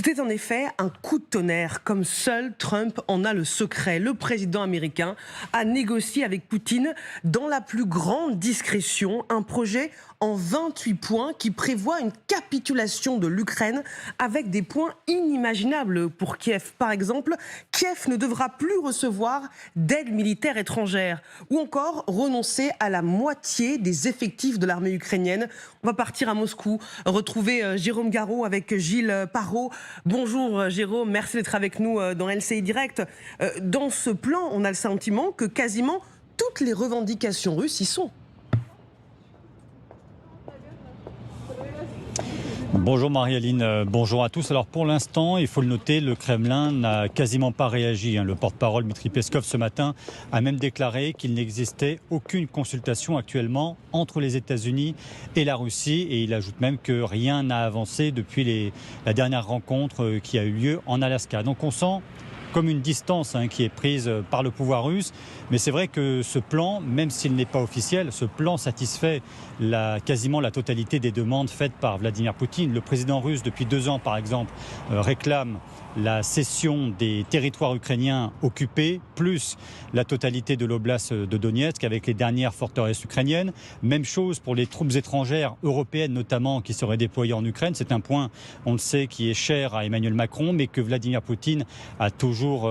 C'était en effet un coup de tonnerre, comme seul Trump en a le secret. Le président américain a négocié avec Poutine dans la plus grande discrétion un projet en 28 points qui prévoit une capitulation de l'Ukraine avec des points inimaginables pour Kiev. Par exemple, Kiev ne devra plus recevoir d'aide militaire étrangère ou encore renoncer à la moitié des effectifs de l'armée ukrainienne. On va partir à Moscou, retrouver Jérôme Garraud avec Gilles Parot. Bonjour Jérôme, merci d'être avec nous dans LCI Direct. Dans ce plan, on a le sentiment que quasiment toutes les revendications russes y sont. Bonjour Marie-Aline, bonjour à tous. Alors pour l'instant, il faut le noter, le Kremlin n'a quasiment pas réagi. Le porte-parole Dmitri Peskov ce matin a même déclaré qu'il n'existait aucune consultation actuellement entre les États-Unis et la Russie. Et il ajoute même que rien n'a avancé depuis la dernière rencontre qui a eu lieu en Alaska. Donc on sent comme une distance qui est prise par le pouvoir russe. Mais c'est vrai que ce plan, même s'il n'est pas officiel, ce plan satisfait quasiment la totalité des demandes faites par Vladimir Poutine. Le président russe, depuis 2 ans par exemple, réclame la cession des territoires ukrainiens occupés, plus la totalité de l'oblast de Donetsk avec les dernières forteresses ukrainiennes. Même chose pour les troupes étrangères européennes notamment qui seraient déployées en Ukraine. C'est un point, on le sait, qui est cher à Emmanuel Macron, mais que Vladimir Poutine a toujours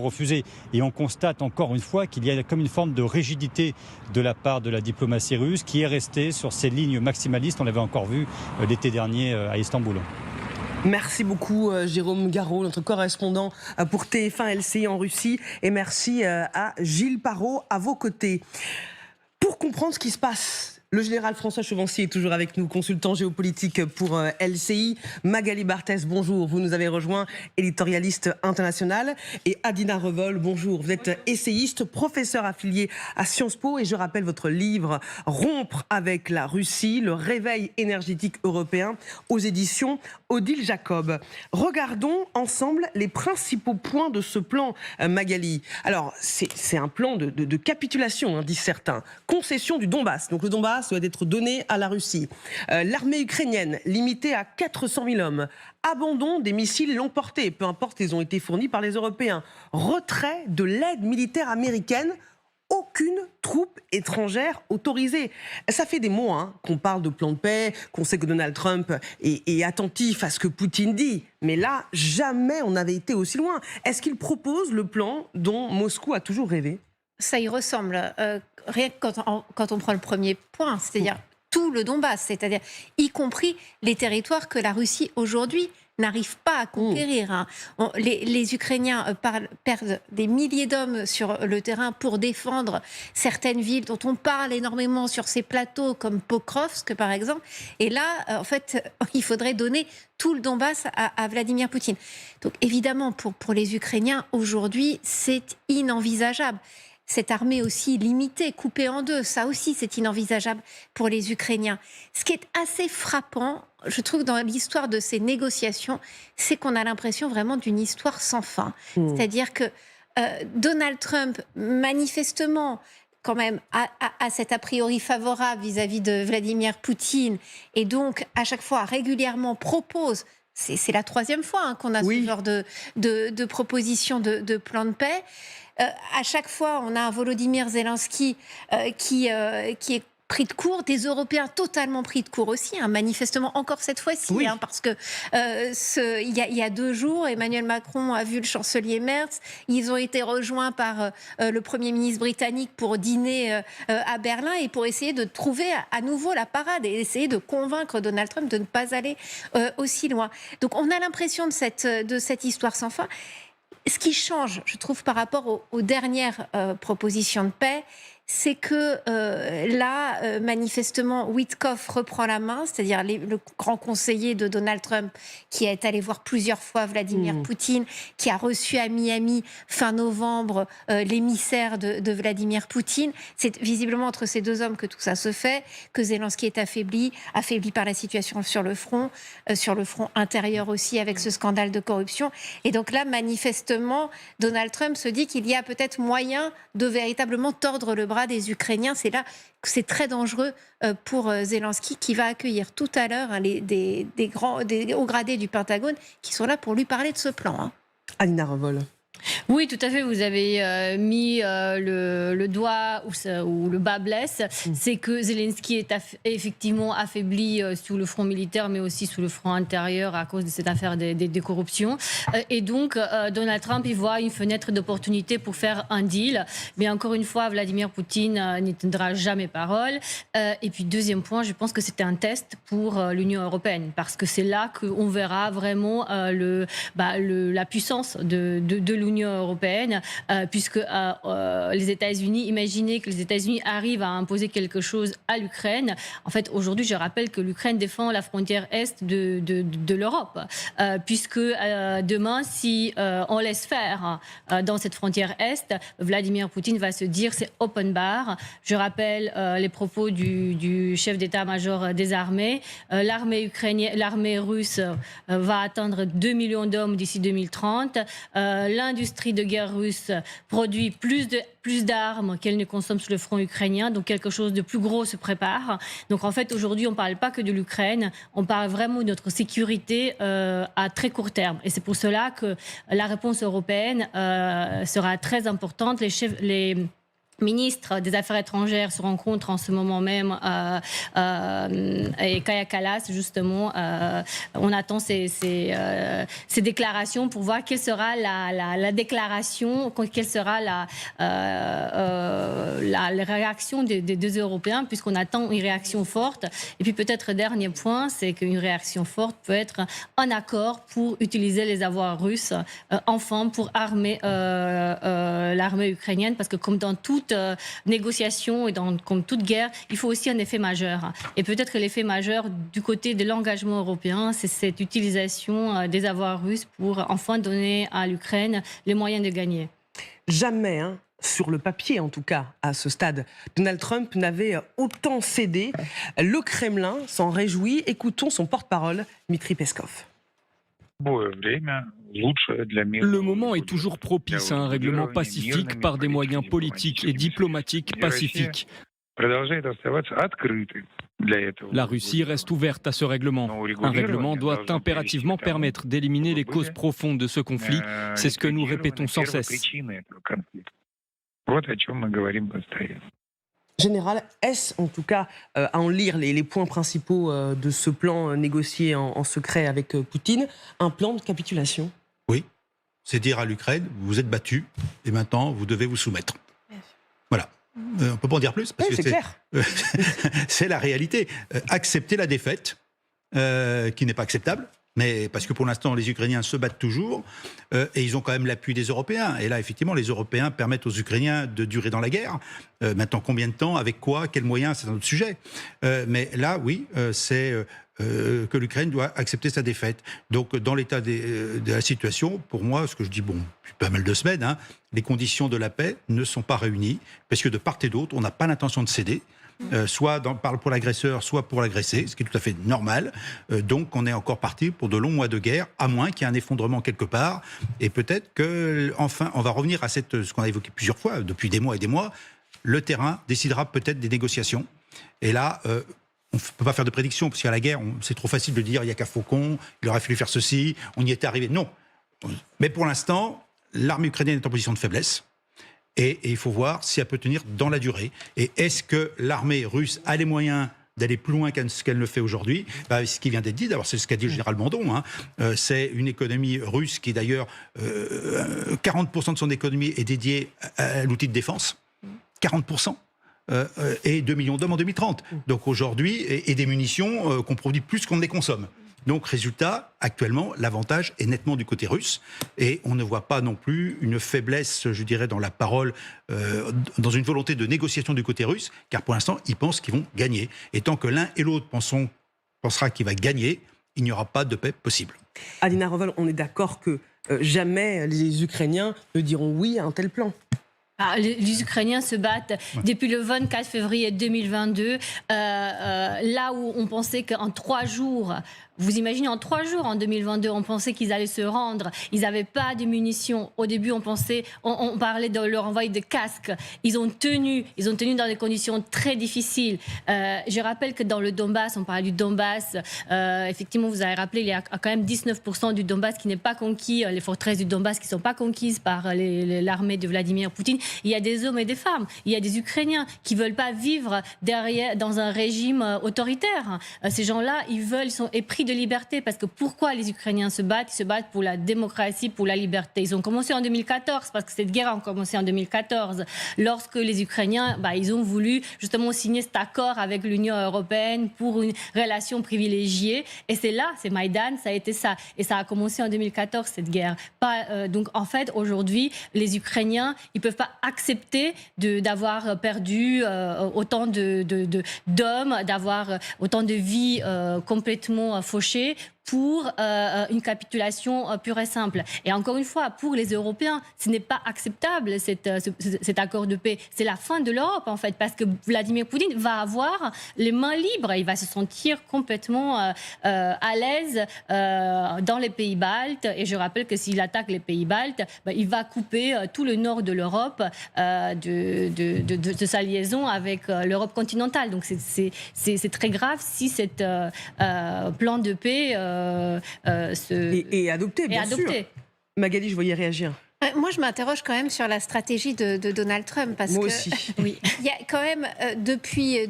refusé. Et on constate encore une fois qu'il y a comme une forme de rigidité de la part de la diplomatie russe qui est restée sur ses lignes maximalistes. On l'avait encore vu l'été dernier à Istanbul. Merci beaucoup Jérôme Garraud, notre correspondant pour TF1 LCI en Russie. Et merci à Gilles Parot à vos côtés. Pour comprendre ce qui se passe, le général François Chevancier est toujours avec nous, consultant géopolitique pour LCI. Magali Barthès, bonjour. Vous nous avez rejoint, éditorialiste international. Et Adina Revol, bonjour. Vous êtes essayiste, professeur affilié à Sciences Po. Et je rappelle votre livre « Rompre avec la Russie, le réveil énergétique européen » aux éditions Odile Jacob. Regardons ensemble les principaux points de ce plan, Magali. Alors, c'est un plan de capitulation, disent certains. Concession du Donbass. Donc le Donbass doit être donné à la Russie. L'armée ukrainienne, limitée à 400 000 hommes. Abandon des missiles longue portée, peu importe qu'ils ont été fournis par les Européens. Retrait de l'aide militaire américaine. Aucune troupe étrangère autorisée. Ça fait des mois qu'on parle de plan de paix, qu'on sait que Donald Trump est attentif à ce que Poutine dit. Mais là, jamais on n'avait été aussi loin. Est-ce qu'il propose le plan dont Moscou a toujours rêvé ? Ça y ressemble. Rien que quand on prend le premier point, c'est-à-dire tout le Donbass, c'est-à-dire y compris les territoires que la Russie aujourd'hui n'arrive pas à conquérir. Les Ukrainiens perdent des milliers d'hommes sur le terrain pour défendre certaines villes dont on parle énormément sur ces plateaux comme Pokrovsk par exemple. Et là, en fait, il faudrait donner tout le Donbass à Vladimir Poutine. Donc évidemment, pour les Ukrainiens, aujourd'hui, c'est inenvisageable. Cette armée aussi limitée, coupée en deux, ça aussi c'est inenvisageable pour les Ukrainiens. Ce qui est assez frappant, je trouve, dans l'histoire de ces négociations, c'est qu'on a l'impression vraiment d'une histoire sans fin. C'est-à-dire que Donald Trump, manifestement, quand même, a cet a priori favorable vis-à-vis de Vladimir Poutine, et donc à chaque fois régulièrement propose. C'est la 3e fois qu'on a ce genre de proposition de plan de paix. À chaque fois, on a un Volodymyr Zelensky qui est pris de court, des Européens totalement pris de court aussi, manifestement encore cette fois-ci, parce que il y a 2 jours, Emmanuel Macron a vu le chancelier Merz, ils ont été rejoints par le Premier ministre britannique pour dîner à Berlin et pour essayer de trouver à nouveau la parade et essayer de convaincre Donald Trump de ne pas aller aussi loin. Donc on a l'impression de cette histoire sans fin. Ce qui change, je trouve, par rapport aux dernières propositions de paix, c'est que là, manifestement, Witkoff reprend la main, c'est-à-dire le grand conseiller de Donald Trump, qui est allé voir plusieurs fois Vladimir Poutine, qui a reçu à Miami fin novembre l'émissaire de Vladimir Poutine. C'est visiblement entre ces 2 hommes que tout ça se fait, que Zelensky est affaibli par la situation sur le front intérieur aussi, avec ce scandale de corruption. Et donc là, manifestement, Donald Trump se dit qu'il y a peut-être moyen de véritablement tordre le bras des Ukrainiens. C'est là que c'est très dangereux pour Zelensky, qui va accueillir tout à l'heure des hauts gradés du Pentagone qui sont là pour lui parler de ce plan. Hein. Alina Revol. Oui, tout à fait. Vous avez mis le doigt où le bas blesse. C'est que Zelensky est effectivement affaibli sur le front militaire, mais aussi sur le front intérieur à cause de cette affaire des corruptions. Et donc, Donald Trump, il voit une fenêtre d'opportunité pour faire un deal. Mais encore une fois, Vladimir Poutine n'y tiendra jamais parole. Et puis, deuxième point, je pense que c'était un test pour l'Union européenne, parce que c'est là qu'on verra vraiment la puissance de l'Union européenne, puisque les États-Unis, imaginez que les États-Unis arrivent à imposer quelque chose à l'Ukraine. En fait, aujourd'hui, je rappelle que l'Ukraine défend la frontière est de l'Europe, puisque demain, si on laisse faire dans cette frontière est, Vladimir Poutine va se dire c'est open bar. Je rappelle les propos du chef d'état-major des armées. L'armée russe va atteindre 2 millions d'hommes d'ici 2030. L'industrie de guerre russe produit plus d'armes qu'elle ne consomme sur le front ukrainien, donc quelque chose de plus gros se prépare. Donc en fait, aujourd'hui, on ne parle pas que de l'Ukraine, on parle vraiment de notre sécurité à très court terme. Et c'est pour cela que la réponse européenne sera très importante. Les ministre des Affaires étrangères se rencontre en ce moment même et Kaja Kallas, justement, on attend ces déclarations pour voir quelle sera la déclaration, quelle sera la réaction des deux Européens, puisqu'on attend une réaction forte. Et puis peut-être dernier point, c'est qu'une réaction forte peut être un accord pour utiliser les avoirs russes enfin pour armer l'armée ukrainienne, parce que comme dans toute négociation et comme toute guerre, il faut aussi un effet majeur. Et peut-être que l'effet majeur du côté de l'engagement européen, c'est cette utilisation des avoirs russes pour enfin donner à l'Ukraine les moyens de gagner. Jamais, sur le papier en tout cas, à ce stade, Donald Trump n'avait autant cédé. Le Kremlin s'en réjouit. Écoutons son porte-parole, Dmitry Peskov. Le moment est toujours propice à un règlement pacifique par des moyens politiques et diplomatiques pacifiques. La Russie reste ouverte à ce règlement. Un règlement doit impérativement permettre d'éliminer les causes profondes de ce conflit. C'est ce que nous répétons sans cesse. Général, est-ce en tout cas, à en lire les points principaux de ce plan négocié en secret avec Poutine, un plan de capitulation? Oui, c'est dire à l'Ukraine, vous vous êtes battu et maintenant vous devez vous soumettre. Voilà. On ne peut pas en dire plus. Parce que c'est clair. C'est la réalité. Accepter la défaite, qui n'est pas acceptable. Mais parce que pour l'instant, les Ukrainiens se battent toujours et ils ont quand même l'appui des Européens. Et là, effectivement, les Européens permettent aux Ukrainiens de durer dans la guerre. Maintenant, combien de temps, avec quoi, quels moyens, c'est un autre sujet. Mais là, oui, c'est que l'Ukraine doit accepter sa défaite. Donc, dans l'état de la situation, pour moi, ce que je dis, depuis pas mal de semaines, les conditions de la paix ne sont pas réunies parce que de part et d'autre, on n'a pas l'intention de céder. Soit pour l'agresseur, soit pour l'agressé, ce qui est tout à fait normal. Donc on est encore parti pour de longs mois de guerre, à moins qu'il y ait un effondrement quelque part. Et peut-être qu'enfin, on va revenir à ce qu'on a évoqué plusieurs fois, depuis des mois et des mois. Le terrain décidera peut-être des négociations. Et là, on ne peut pas faire de prédiction, parce qu'à la guerre, c'est trop facile de dire il n'y a qu'à Faucon, il aurait fallu faire ceci, on y était arrivé. Non. Mais pour l'instant, l'armée ukrainienne est en position de faiblesse. Et il faut voir si elle peut tenir dans la durée. Et est-ce que l'armée russe a les moyens d'aller plus loin que ce qu'elle ne fait aujourd'hui? Ce qui vient d'être dit, d'abord c'est ce qu'a dit le général Mandon, c'est une économie russe qui d'ailleurs, 40% de son économie est dédiée à l'outil de défense, 40%. Et 2 millions d'hommes en 2030. Donc aujourd'hui, et des munitions qu'on produit plus qu'on ne les consomme. Donc, résultat, actuellement, l'avantage est nettement du côté russe. Et on ne voit pas non plus une faiblesse, je dirais, dans la parole, dans une volonté de négociation du côté russe, car pour l'instant, ils pensent qu'ils vont gagner. Et tant que l'un et l'autre pensera qu'il va gagner, il n'y aura pas de paix possible. Alina Revol, on est d'accord que jamais les Ukrainiens ne diront oui à un tel plan? Les Ukrainiens se battent depuis le 24 février 2022, là où on pensait qu'en 3 jours, Vous imaginez, en 3 jours, en 2022, on pensait qu'ils allaient se rendre. Ils n'avaient pas de munitions. Au début, on parlait de leur envoi de casques. Ils ont tenu dans des conditions très difficiles. Je rappelle que dans le Donbass, on parlait du Donbass, effectivement, vous avez rappelé, il y a quand même 19% du Donbass qui n'est pas conquis, les forteresses du Donbass qui ne sont pas conquises par l'armée de Vladimir Poutine. Il y a des hommes et des femmes, il y a des Ukrainiens qui ne veulent pas vivre dans un régime autoritaire. Ces gens-là, ils sont épris de liberté, parce que pourquoi les Ukrainiens se battent? Ils se battent pour la démocratie, pour la liberté. Ils ont commencé en 2014, parce que cette guerre a commencé en 2014, lorsque les Ukrainiens, ils ont voulu justement signer cet accord avec l'Union européenne pour une relation privilégiée. Et c'est Maïdan, ça a été ça. Et ça a commencé en 2014, cette guerre. Donc en fait, aujourd'hui, les Ukrainiens, ils ne peuvent pas accepter d'avoir perdu autant d'hommes, d'avoir autant de vies complètement fauchées pour une capitulation pure et simple. Et encore une fois, pour les Européens, ce n'est pas acceptable cet accord de paix. C'est la fin de l'Europe, en fait, parce que Vladimir Poutine va avoir les mains libres. Il va se sentir complètement à l'aise dans les pays baltes. Et je rappelle que s'il attaque les pays baltes, il va couper tout le nord de l'Europe de sa liaison avec l'Europe continentale. Donc c'est très grave si cet plan de paix est adopté, bien sûr. Magali, je voyais réagir. Moi, je m'interroge quand même sur la stratégie de Donald Trump. Parce Moi que, aussi. Oui. Il y a quand même, depuis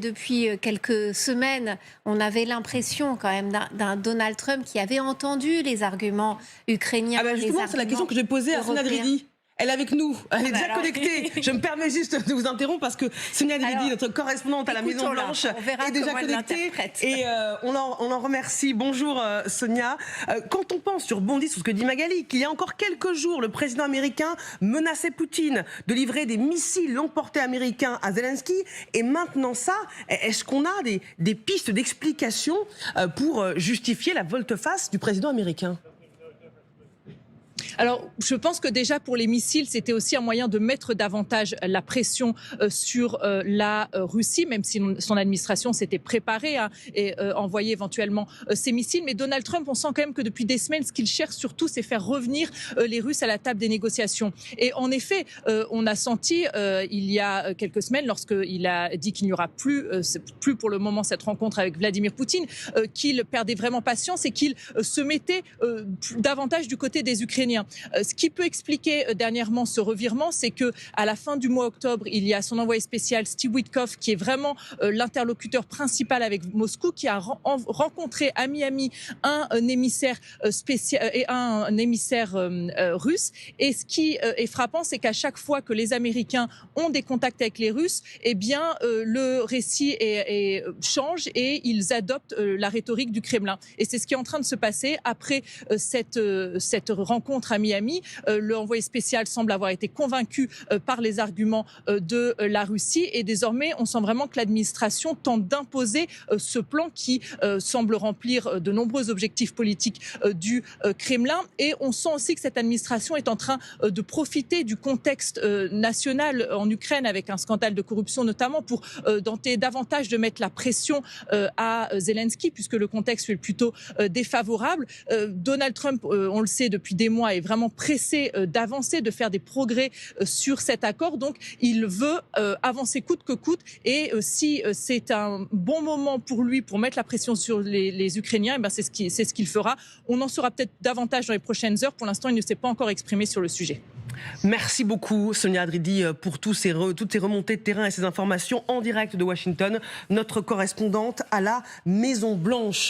quelques semaines, on avait l'impression quand même d'un Donald Trump qui avait entendu les arguments ukrainiens. Justement, c'est la question que j'ai posée à Sonia Dridhi. Elle est avec nous, elle est déjà connectée. Je me permets juste de vous interrompre parce que Sonia Dridhi, notre correspondante à la Maison-Blanche, est déjà connectée. Et on en remercie. Bonjour Sonia. Quand on pense, je rebondis sur ce que dit Magali, qu'il y a encore quelques jours, le président américain menaçait Poutine de livrer des missiles longue portée américains à Zelensky. Et maintenant ça, est-ce qu'on a des pistes d'explication pour justifier la volte-face du président américain ? Alors, je pense que déjà pour les missiles, c'était aussi un moyen de mettre davantage la pression sur la Russie, même si son administration s'était préparée et envoyait éventuellement ces missiles. Mais Donald Trump, on sent quand même que depuis des semaines, ce qu'il cherche surtout, c'est faire revenir les Russes à la table des négociations. Et en effet, on a senti il y a quelques semaines, lorsqu'il a dit qu'il n'y aura plus pour le moment cette rencontre avec Vladimir Poutine, qu'il perdait vraiment patience et qu'il se mettait davantage du côté des Ukrainiens. Ce qui peut expliquer dernièrement ce revirement, c'est que à la fin du mois octobre, il y a son envoyé spécial Steve Witkoff, qui est vraiment l'interlocuteur principal avec Moscou, qui a rencontré à Miami un émissaire spécial et un émissaire russe. Et ce qui est frappant, c'est qu'à chaque fois que les Américains ont des contacts avec les Russes, eh bien le récit change et ils adoptent la rhétorique du Kremlin. Et c'est ce qui est en train de se passer après cette rencontre à Miami. L'envoyé spécial semble avoir été convaincu par les arguments de la Russie et désormais on sent vraiment que l'administration tente d'imposer ce plan qui semble remplir de nombreux objectifs politiques du Kremlin. Et on sent aussi que cette administration est en train de profiter du contexte national en Ukraine avec un scandale de corruption notamment pour tenter davantage de mettre la pression à Zelensky puisque le contexte est plutôt défavorable. Donald Trump, on le sait depuis des mois, est vraiment pressé d'avancer, de faire des progrès sur cet accord. Donc, il veut avancer coûte que coûte. Et si c'est un bon moment pour lui pour mettre la pression sur les Ukrainiens, eh ben c'est ce qu'il fera. On en saura peut-être davantage dans les prochaines heures. Pour l'instant, il ne s'est pas encore exprimé sur le sujet. Merci beaucoup Sonia Dridhi pour toutes ces remontées de terrain et ces informations en direct de Washington, notre correspondante à la Maison-Blanche.